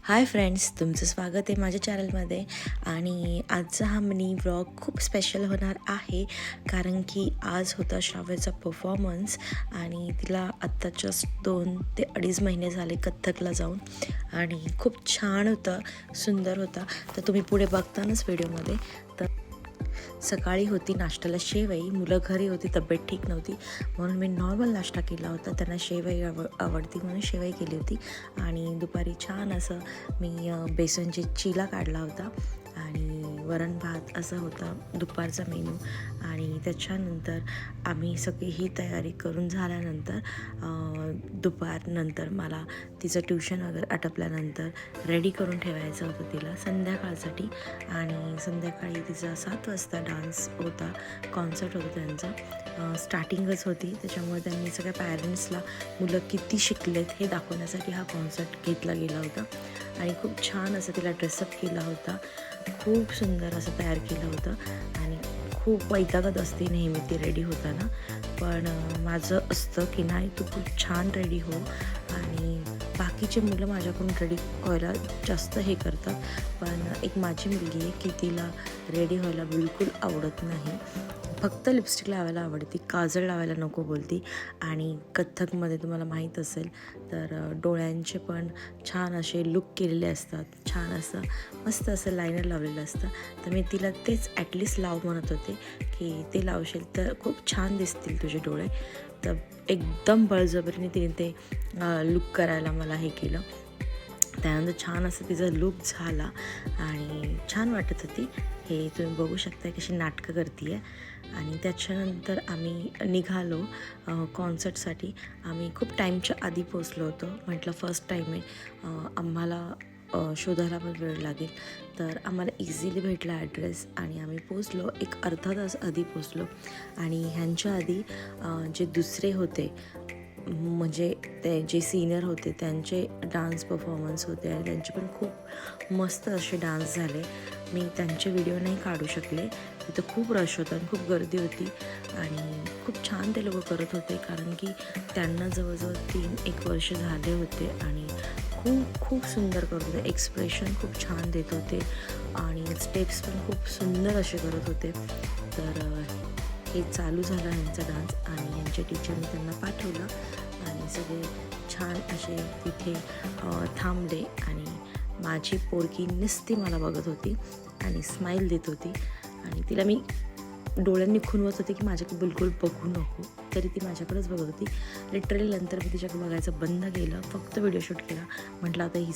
Hi friends, तुमचं स्वागत आहे माझ्या चॅनलमध्ये. आणि आजचा हा मिनी व्लॉग खूप स्पेशल होणार आहे, कारण की आज होता श्राव्याचा परफॉर्मन्स आणि तिला आत्ता जस्ट 2 ते 2.5 महिने झाले कथ्थकला जाऊन. आणि खूप छान होता, सुंदर होता. तर तुम्ही पुढे बघतानाच व्हिडिओमध्ये. तर सकाळी होती नाश्त्याला शेवई, मुलं घरी होती, तब्येत ठीक नव्हती म्हणून मी नॉर्मल नाश्ता केला होता. त्यांना शेवई आवडती म्हणून शेवई केली होती. आणि दुपारी छान असं मी बेसनची चिला काढला होता आणि वरण भात असा होता दुपारचा मेनू. आणि त्याच्यानंतर आम्ही सगळी ही तयारी करून झाल्यानंतर दुपारनंतर मला तिचं ट्युशन वगैरे आटपल्यानंतर रेडी करून ठेवायचं होतं तिला संध्याकाळसाठी. आणि संध्याकाळी तिचा 7 वाजता डान्स होता, कॉन्सर्ट होता त्यांचा. स्टार्टिंगच होती, त्याच्यामुळे त्यांनी सगळ्या पॅरेंट्सला मुलं किती शिकलेत हे दाखवण्यासाठी हा कॉन्सर्ट घेतला गेला होता. आणि खूप छान असं तिला ड्रेसअप केला होता, खूप सुंदर असं तयार केलं होतं. आणि खूप वैतागत असते नेहमी ती रेडी होताना, पण माझं असतं की नाही, तू खूप छान रेडी हो. आणि बाकीचे मुलं माझ्याकडून रेडी व्हायला जास्त हे करतात, पण एक माझी मुलगी आहे की तिला रेडी व्हायला बिलकुल आवडत नाही. फक्त लिपस्टिक लावायला आवडती, काजळ लावायला नको बोलती. आणि कथ्थकमध्ये तुम्हाला माहीत असेल तर डोळ्यांचे पण छान असे लुक केलेले असतात, छान असं मस्त असं लायनर लावलेलं असतं. तर मी तिला तेच ॲटलिस्ट लाव म्हणत होते की ते लावशील तर खूप छान दिसतील तुझे डोळे. तर एकदम बळजबरीने तिने ते लुक करायला मला हे केलं. त्यानंतर छान असं तिचा लुक झाला आणि छान वाटत होती. हे तुम्ही बघू शकता कशी नाटकं करते आहे. आणि त्याच्यानंतर आम्ही निघालो कॉन्सर्टसाठी. आम्ही खूप टाईमच्या आधी पोचलो होतो, म्हटलं फर्स्ट टाईम आहे, आम्हाला शोधायला पण वेळ लागेल. तर आम्हाला इझिली भेटला ॲड्रेस आणि आम्ही पोचलो, एक अर्धा तास आधी पोचलो. आणि ह्यांच्या आधी जे दुसरे होते, म्हणजे ते जे सिनियर होते त्यांचे डान्स परफॉर्मन्स होते आणि त्यांचे पण खूप मस्त असे डान्स झाले. मी त्यांचे व्हिडिओ नाही काढू शकले, तिथं खूप रश होतं आणि खूप गर्दी होती. आणि खूप छान ते लोक करत होते, कारण की त्यांना जवळजवळ 3-1 वर्ष झाले होते. आणि खूप खूप सुंदर करत होते, एक्सप्रेशन खूप छान देत होते आणि स्टेप्स पण खूप सुंदर असे करत होते. तर हे चालू झालं यांचा डान्स आणि यांच्या टीचरने त्यांना पाठवलं आणि सगळे छान असे तिथे थांबले. आणि माझी पोरगी नुसती मला बघत होती आणि स्माईल देत होती. आणि तिला मी डोळ्यांनी खुणवत होते की माझ्याकडे बिलकुल बघू नको, तरी ती माझ्याकडेच बघत होती. लिटरली नंतर मी तिच्याकडे बघायचं बंद केलं, फक्त व्हिडिओ शूट केला. म्हटलं आता ही